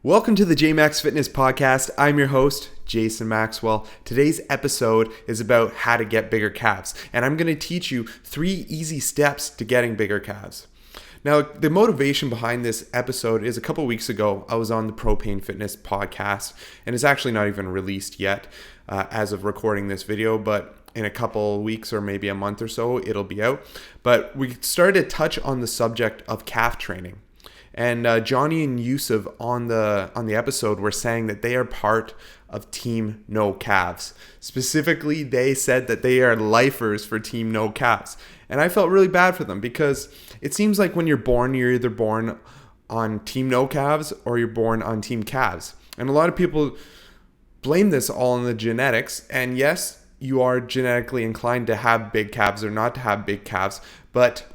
Welcome to the J-Max Fitness Podcast. I'm your host, Jason Maxwell. Today's episode is about how to get bigger calves, and I'm going to teach you 3 easy steps to getting bigger calves. Now, the motivation behind this episode is a couple weeks ago, I was on the Propane Fitness Podcast, and it's actually not even released yet as of recording this video, but in a couple weeks or maybe a month or so, it'll be out. But we started to touch on the subject of calf training. And Jonny and Yusef on the episode were saying that they are part of Team No-Calves. Specifically, they said that they are lifers for Team No-Calves. And I felt really bad for them because it seems like when you're born, you're either born on Team No-Calves or you're born on Team Calves. And a lot of people blame this all on the genetics. And yes, you are genetically inclined to have big calves or not to have big calves, but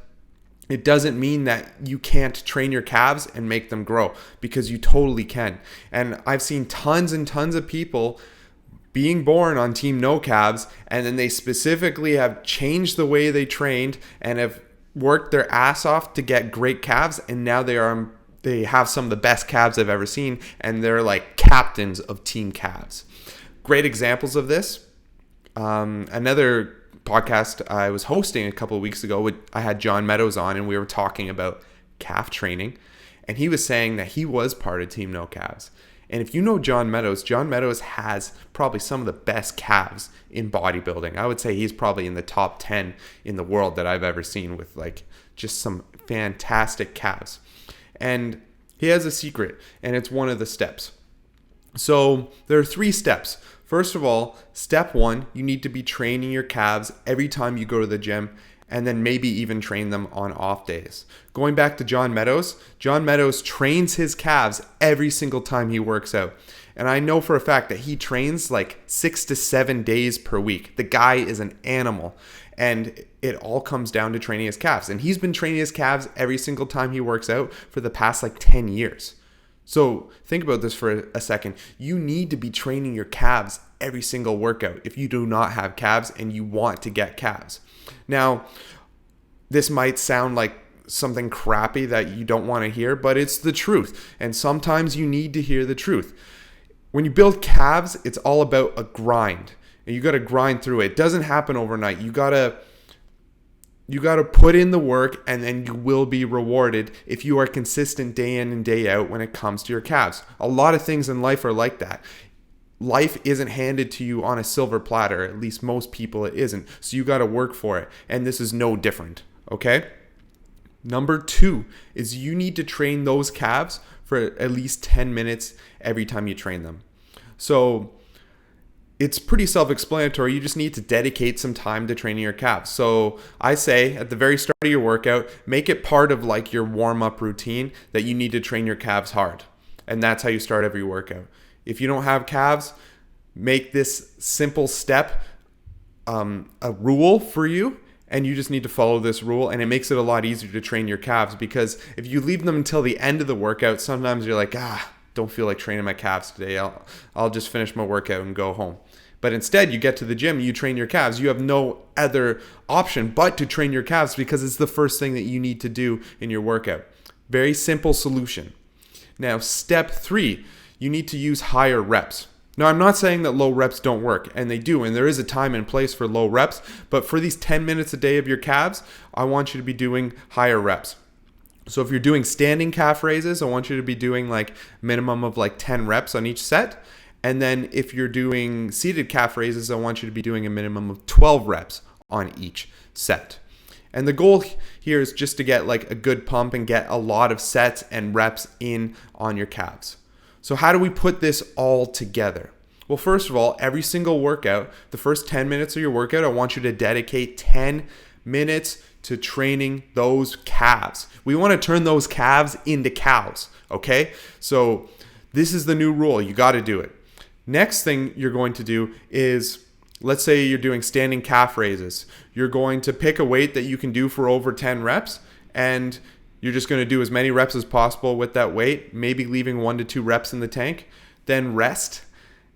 it doesn't mean that you can't train your calves and make them grow, because you totally can. And I've seen tons and tons of people being born on Team No-Calves, and then they specifically have changed the way they trained and have worked their ass off to get great calves, and now they have some of the best calves I've ever seen, and they're like captains of Team Calves. Great examples of this. Another podcast I was hosting a couple of weeks ago, I had John Meadows on, and we were talking about calf training, and he was saying that he was part of Team No-Calves. And if you know John Meadows has probably some of the best calves in bodybuilding. I would say he's probably in the top 10 in the world that I've ever seen, with like just some fantastic calves. And he has a secret, and it's one of the steps. So there are 3 steps. First of all, step 1, you need to be training your calves every time you go to the gym, and then maybe even train them on off days. Going back to John Meadows trains his calves every single time he works out. And I know for a fact that he trains like 6 to 7 days per week. The guy is an animal, and it all comes down to training his calves. And he's been training his calves every single time he works out for the past like 10 years. So think about this for a second. You need to be training your calves every single workout if you do not have calves and you want to get calves. Now, this might sound like something crappy that you don't want to hear, but it's the truth. And sometimes you need to hear the truth. When you build calves, it's all about a grind. And you got to grind through it. It doesn't happen overnight. You got to put in the work, and then you will be rewarded if you are consistent day in and day out when it comes to your calves. A lot of things in life are like that. Life isn't handed to you on a silver platter. At least most people it isn't. So you got to work for it. And this is no different. Okay? Number 2 is you need to train those calves for at least 10 minutes every time you train them. So it's pretty self-explanatory. You just need to dedicate some time to training your calves. So I say at the very start of your workout, make it part of like your warm-up routine that you need to train your calves hard. And that's how you start every workout. If you don't have calves, make this simple step a rule for you, and you just need to follow this rule, and it makes it a lot easier to train your calves, because if you leave them until the end of the workout, sometimes you're like, don't feel like training my calves today. I'll just finish my workout and go home. But instead, you get to the gym, you train your calves. You have no other option but to train your calves, because it's the first thing that you need to do in your workout. Very simple solution. Now, step 3, you need to use higher reps. Now, I'm not saying that low reps don't work, and they do, and there is a time and place for low reps, but for these 10 minutes a day of your calves, I want you to be doing higher reps. So if you're doing standing calf raises, I want you to be doing like minimum of like 10 reps on each set. And then if you're doing seated calf raises, I want you to be doing a minimum of 12 reps on each set. And the goal here is just to get like a good pump and get a lot of sets and reps in on your calves. So how do we put this all together? Well, first of all, every single workout, the first 10 minutes of your workout, I want you to dedicate 10 minutes to training those calves. We want to turn those calves into cows, okay? So this is the new rule. You got to do it. Next thing you're going to do is, let's say you're doing standing calf raises. You're going to pick a weight that you can do for over 10 reps, and you're just going to do as many reps as possible with that weight, maybe leaving 1 to 2 reps in the tank, then rest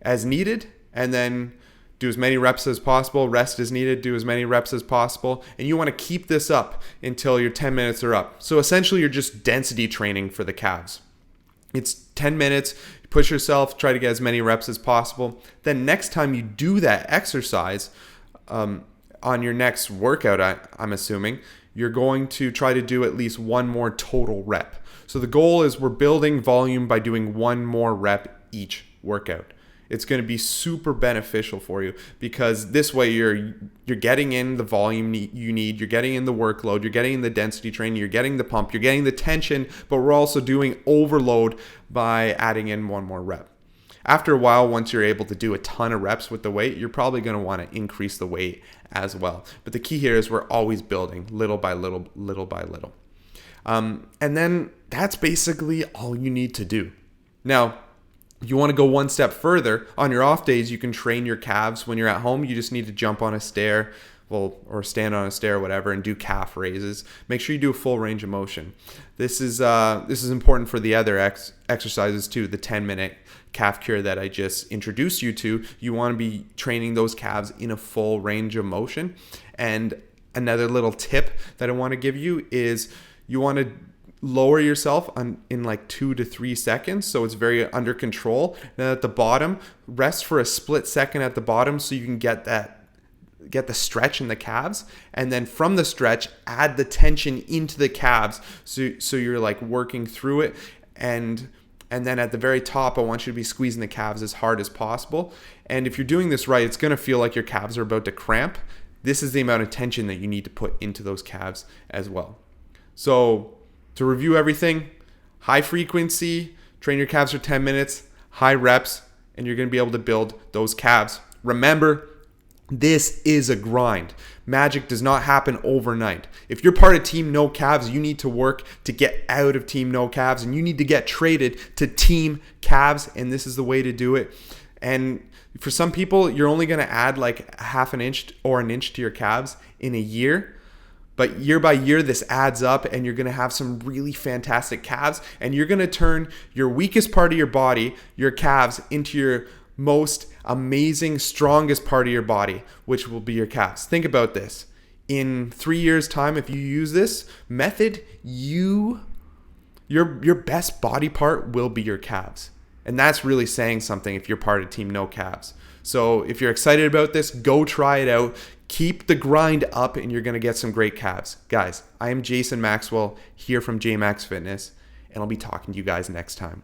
as needed, and then do as many reps as possible, rest as needed, do as many reps as possible, and you want to keep this up until your 10 minutes are up. So essentially, you're just density training for the calves. It's 10 minutes. Push yourself, try to get as many reps as possible. Then next time you do that exercise, on your next workout, I'm assuming, you're going to try to do at least one more total rep. So the goal is we're building volume by doing one more rep each workout. It's going to be super beneficial for you because this way you're getting in the volume you need, you're getting in the workload, you're getting in the density training, you're getting the pump, you're getting the tension, but we're also doing overload by adding in one more rep. After a while, once you're able to do a ton of reps with the weight, you're probably going to want to increase the weight as well. But the key here is we're always building little by little, little by little. And then that's basically all you need to do. Now, you want to go one step further. On your off days, you can train your calves. When you're at home, you just need to jump on a stair, or stand on a stair or whatever, and do calf raises. Make sure you do a full range of motion. This is important for the other exercises too, the 10-minute calf cure that I just introduced you to. You want to be training those calves in a full range of motion. And another little tip that I want to give you is you want to lower yourself in like 2 to 3 seconds, so it's very under control. Then at the bottom, rest for a split second at the bottom so you can get the stretch in the calves, and then from the stretch add the tension into the calves so you're like working through it, and then at the very top I want you to be squeezing the calves as hard as possible. And if you're doing this right, it's going to feel like your calves are about to cramp. This is the amount of tension that you need to put into those calves as well. So to review everything, high frequency, train your calves for 10 minutes, high reps, and you're going to be able to build those calves. Remember, this is a grind. Magic does not happen overnight. If you're part of Team No-Calves, you need to work to get out of Team No-Calves, and you need to get traded to Team Calves, and this is the way to do it. And for some people, you're only going to add like a half an inch or an inch to your calves in a year. But year by year, this adds up, and you're going to have some really fantastic calves, and you're going to turn your weakest part of your body, your calves, into your most amazing, strongest part of your body, which will be your calves. Think about this. In 3 years' time, if you use this method, your best body part will be your calves. And that's really saying something if you're part of Team No-Calves. So if you're excited about this, go try it out. Keep the grind up and you're going to get some great calves. Guys, I am Jason Maxwell here from JMax Fitness, and I'll be talking to you guys next time.